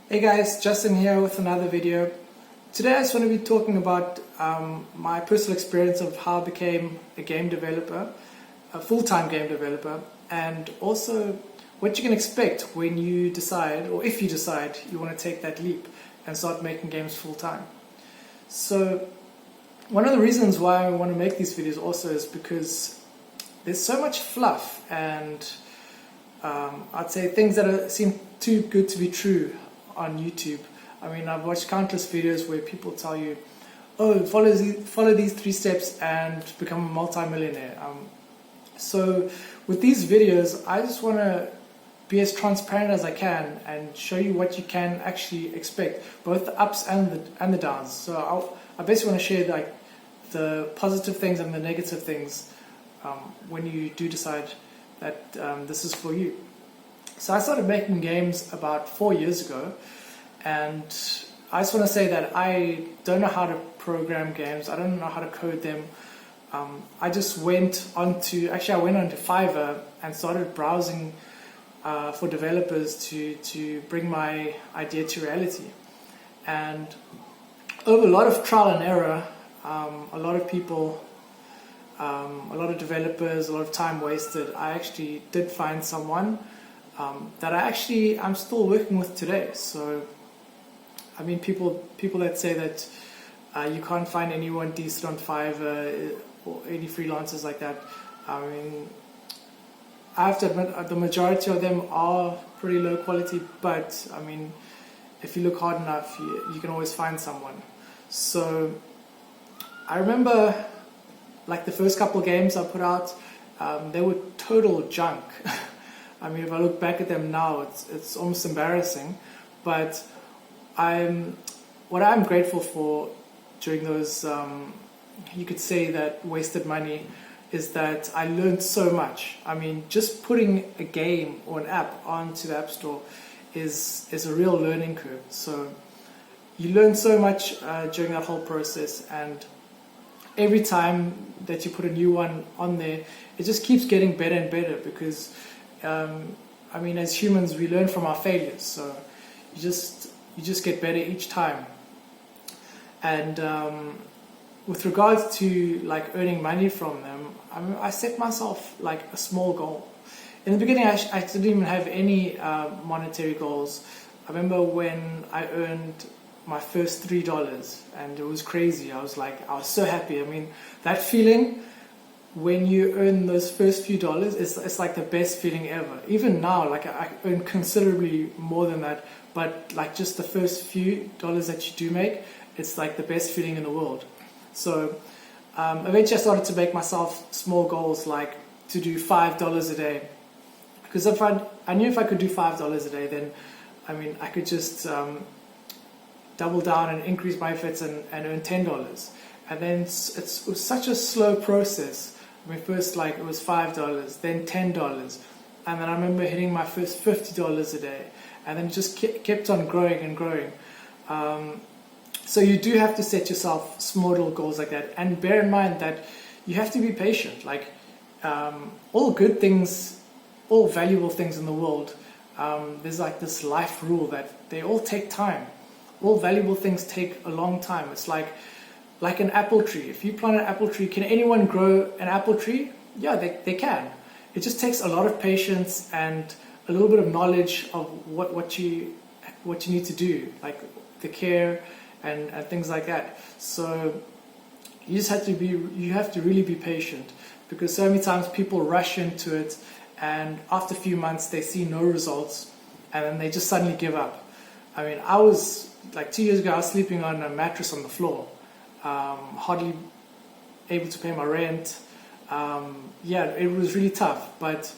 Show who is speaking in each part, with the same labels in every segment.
Speaker 1: Hey guys, Justin here with another video. Today I just want to be talking about my personal experience of how I became a game developer, a full-time game developer, and also what you can expect when you decide, or if you decide you want to take that leap and start making games full-time. So one of the reasons why I want to make these videos also is because there's so much fluff and I'd say things that seem too good to be true on YouTube. I mean, I've watched countless videos where people tell you, oh, follow these 3 steps and become a multi-millionaire. So with these videos, I just want to be as transparent as I can and show you what you can actually expect, both the ups and the downs. So I basically want to share like the positive things and the negative things when you do decide that this is for you. So I started making games about 4 years ago, and I just want to say that I don't know how to program games. I don't know how to code them. I just went onto Fiverr and started browsing for developers to bring my idea to reality. And over a lot of trial and error, a lot of people, a lot of developers, a lot of time wasted, I actually did find someone that I'm still working with today. So I mean, people that say that you can't find anyone decent on Fiverr or any freelancers like that, I mean, I have to admit the majority of them are pretty low quality, but I mean, if you look hard enough, you can always find someone. So I remember like the first couple games I put out, they were total junk. I mean, if I look back at them now, it's almost embarrassing. But what I'm grateful for during those, you could say that wasted money, is that I learned so much. I mean, just putting a game or an app onto the App Store is a real learning curve. So you learn so much during that whole process, and every time that you put a new one on there, it just keeps getting better and better because I mean, as humans, we learn from our failures, so you just get better each time. And with regards to like earning money from them, I set myself like a small goal. In the beginning, I didn't even have any monetary goals. I remember when I earned my first $3, and it was crazy. I was so happy. I mean, that feeling when you earn those first few dollars, it's like the best feeling ever. Even now, like I earn considerably more than that, but like just the first few dollars that you do make, it's like the best feeling in the world. So eventually I started to make myself small goals, like to do $5 a day, because I knew if I could do $5 a day, then I mean I could just double down and increase my efforts and earn $10. And then it was such a slow process. I mean, first like it was $5, then $10, and then I remember hitting my first $50 a day, and then it just kept on growing and growing. So you do have to set yourself small little goals like that, and bear in mind that you have to be patient. Like all good things, all valuable things in the world, there's like this life rule that they all take time. All valuable things take a long time. It's like an apple tree. If you plant an apple tree, can anyone grow an apple tree? Yeah, they can. It just takes a lot of patience and a little bit of knowledge of what you need to do, like the care and things like that. So you have to really be patient, because so many times people rush into it, and after a few months they see no results, and then they just suddenly give up. I mean, I was like 2 years ago, I was sleeping on a mattress on the floor. Hardly able to pay my rent. Yeah, it was really tough, but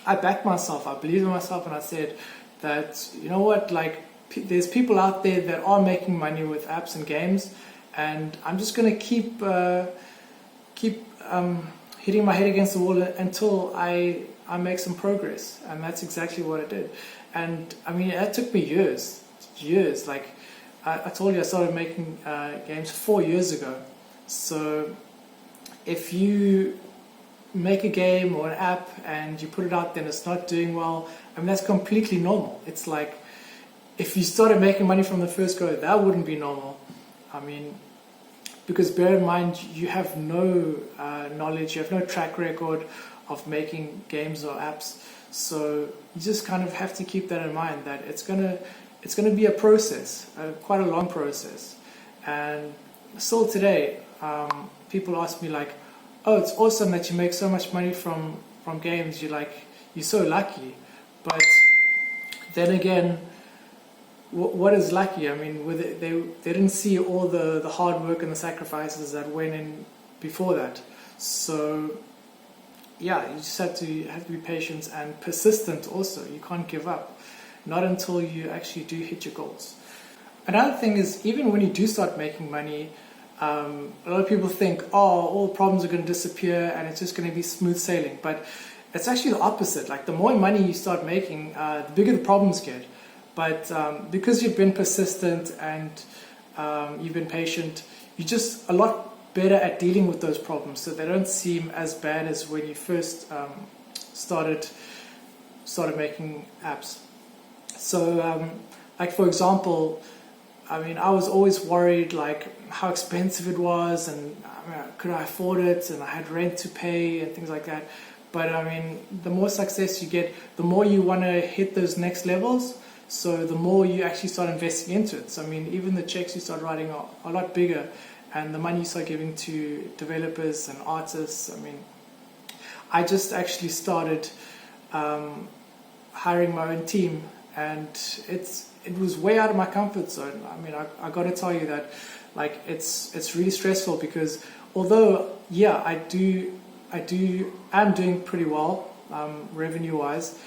Speaker 1: I backed myself. I believed in myself, and I said that, you know what, like there's people out there that are making money with apps and games, and I'm just gonna keep hitting my head against the wall until I make some progress. And that's exactly what I did. And I mean, it took me years. Like I told you, I started making games 4 years ago. So if you make a game or an app and you put it out, then it's not doing well, I mean, that's completely normal. It's like if you started making money from the first go, that wouldn't be normal. I mean, because bear in mind, you have no knowledge, you have no track record of making games or apps. So you just kind of have to keep that in mind, that it's gonna be a process, quite a long process. And still today, people ask me like, "Oh, it's awesome that you make so much money from games. You're so lucky." But then again, what is lucky? I mean, they didn't see all the hard work and the sacrifices that went in before that. So yeah, you just have to be patient and persistent also. You can't give up, not until you actually do hit your goals. Another thing is, even when you do start making money, a lot of people think, oh, all problems are going to disappear and it's just going to be smooth sailing. But it's actually the opposite. Like, the more money you start making, the bigger the problems get. But because you've been persistent and you've been patient, you're just a lot better at dealing with those problems, so they don't seem as bad as when you first started making apps. So like, for example, I mean, I was always worried like how expensive it was, and could I afford it, and I had rent to pay and things like that. But I mean, the more success you get, the more you want to hit those next levels, so the more you actually start investing into it. So I mean, even the checks you start writing are a lot bigger, and the money you start giving to developers and artists. I mean, I just actually started hiring my own team, and it was way out of my comfort zone. I mean, I got to tell you that, like, it's really stressful, because although, yeah, I'm doing pretty well revenue wise,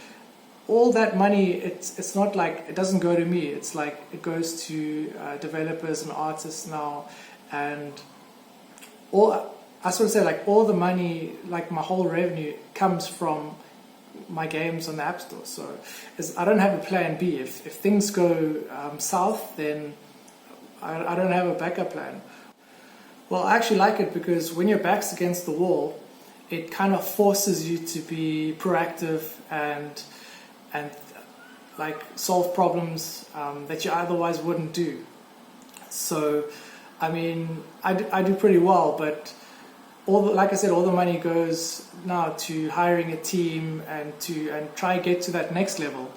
Speaker 1: all that money, it's not like it doesn't go to me. It's like it goes to developers and artists now. And I sort of say, like, all the money, like my whole revenue, comes from my games on the App Store. So I don't have a plan B. If things go south, then I don't have a backup plan. Well, I actually like it, because when your back's against the wall, it kind of forces you to be proactive and like solve problems that you otherwise wouldn't do. So I mean, I do pretty well, but like I said, all the money goes now to hiring a team and try to get to that next level.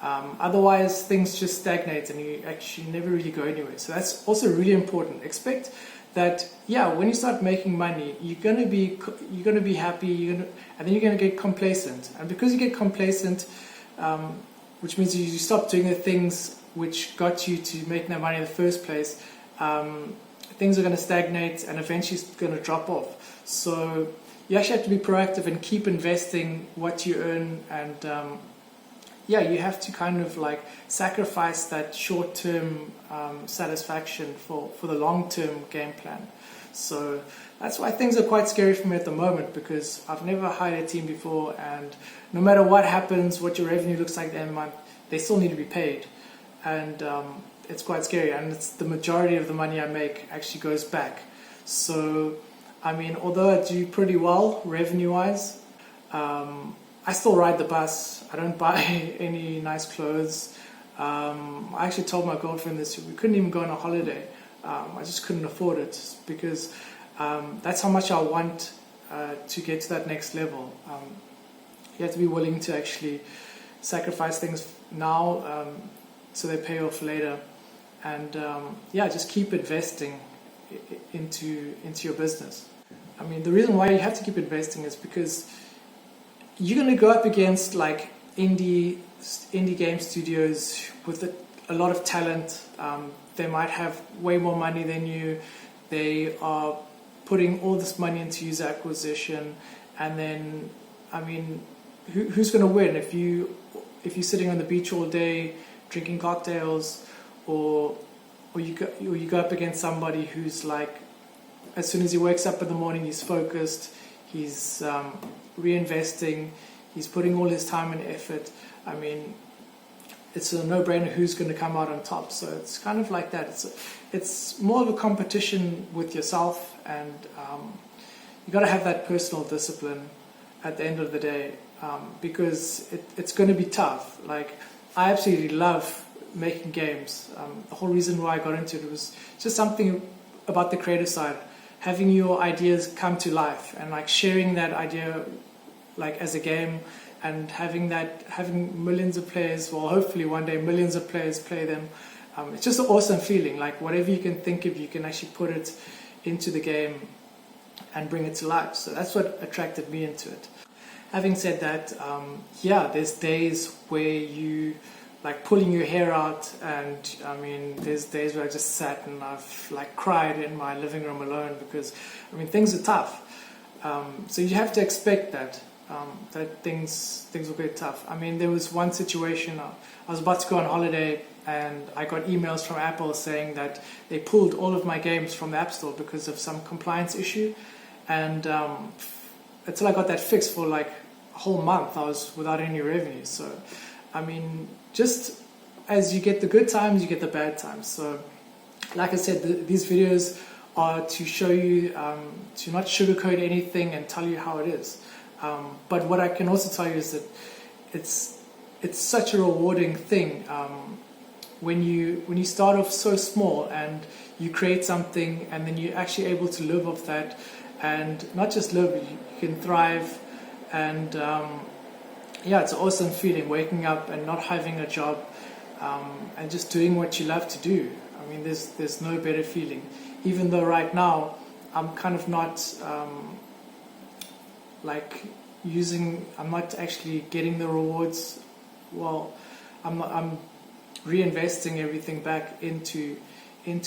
Speaker 1: Otherwise, things just stagnate and you actually never really go anywhere. So that's also really important. Expect that, yeah, when you start making money, you're gonna be happy, and then you're gonna get complacent. And because you get complacent, which means you stop doing the things which got you to making that money in the first place, things are going to stagnate and eventually it's going to drop off. So you actually have to be proactive and keep investing what you earn, and yeah, you have to kind of like sacrifice that short-term satisfaction for the long-term game plan. So that's why things are quite scary for me at the moment, because I've never hired a team before, and no matter what happens, what your revenue looks like at the end of the month, they still need to be paid. And it's quite scary, and it's the majority of the money I make actually goes back. So I mean, although I do pretty well revenue-wise, I still ride the bus. I don't buy any nice clothes. I actually told my girlfriend this, we couldn't even go on a holiday. I just couldn't afford it, because that's how much I want to get to that next level. You have to be willing to actually sacrifice things now so they pay off later. And yeah, just keep investing into your business. I mean, the reason why you have to keep investing is because you're going to go up against like indie game studios with a lot of talent. They might have way more money than you. They are putting all this money into user acquisition, and then, I mean, who's going to win if you're sitting on the beach all day drinking cocktails, or you go up against somebody who's like, as soon as he wakes up in the morning, he's focused, he's reinvesting, he's putting all his time and effort. I mean, it's a no-brainer who's going to come out on top. So it's kind of like that. It's more of a competition with yourself, and you got to have that personal discipline at the end of the day, because it's going to be tough. Like, I absolutely love making games. The whole reason why I got into it was just something about the creative side, having your ideas come to life and like sharing that idea like as a game, and having millions of players, well hopefully one day millions of players play them. It's just an awesome feeling, like whatever you can think of, you can actually put it into the game and bring it to life. So that's what attracted me into it. Having said that, yeah, there's days where you like pulling your hair out, and I mean there's days where I just sat and I've like cried in my living room alone, because I mean things are tough. So you have to expect that things will get tough. I mean, there was one situation, I was about to go on holiday and I got emails from Apple saying that they pulled all of my games from the App Store because of some compliance issue, and until I got that fixed for like a whole month, I was without any revenue. So I mean, just as you get the good times, you get the bad times. So like I said, these videos are to show you, to not sugarcoat anything and tell you how it is. But what I can also tell you is that it's such a rewarding thing when you start off so small and you create something, and then you're actually able to live off that, and not just live, you can thrive. And yeah, it's an awesome feeling waking up and not having a job, and just doing what you love to do. I mean, there's no better feeling. Even though right now I'm kind of not I'm not actually getting the rewards. Well, I'm reinvesting everything back into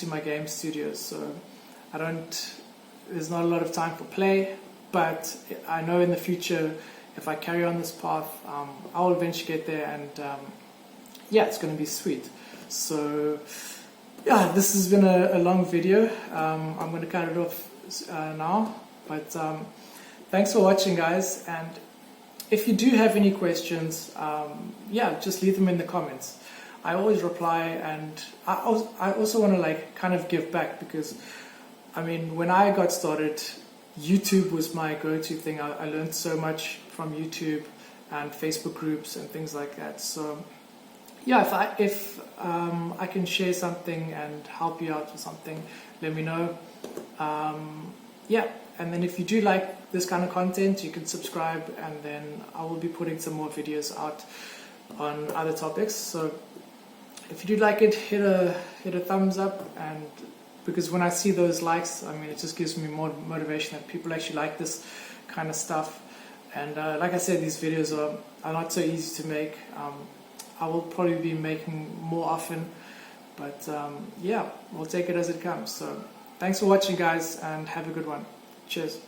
Speaker 1: my game studios. So there's not a lot of time for play, but I know in the future, if I carry on this path, I will eventually get there, and yeah, it's going to be sweet. So yeah, this has been a long video. I'm going to cut it off now, but thanks for watching, guys. And if you do have any questions, yeah, just leave them in the comments. I always reply, and I also want to like kind of give back, because I mean, when I got started, YouTube was my go-to thing. I learned so much from YouTube and Facebook groups and things like that. So yeah, if I can share something and help you out with something, let me know. Yeah, and then if you do like this kind of content, you can subscribe, and then I will be putting some more videos out on other topics. So if you do like it, hit a thumbs up, and because when I see those likes, I mean, it just gives me more motivation that people actually like this kind of stuff. And like I said, these videos are not so easy to make. I will probably be making more often, but yeah, we'll take it as it comes. So thanks for watching, guys, and have a good one. Cheers.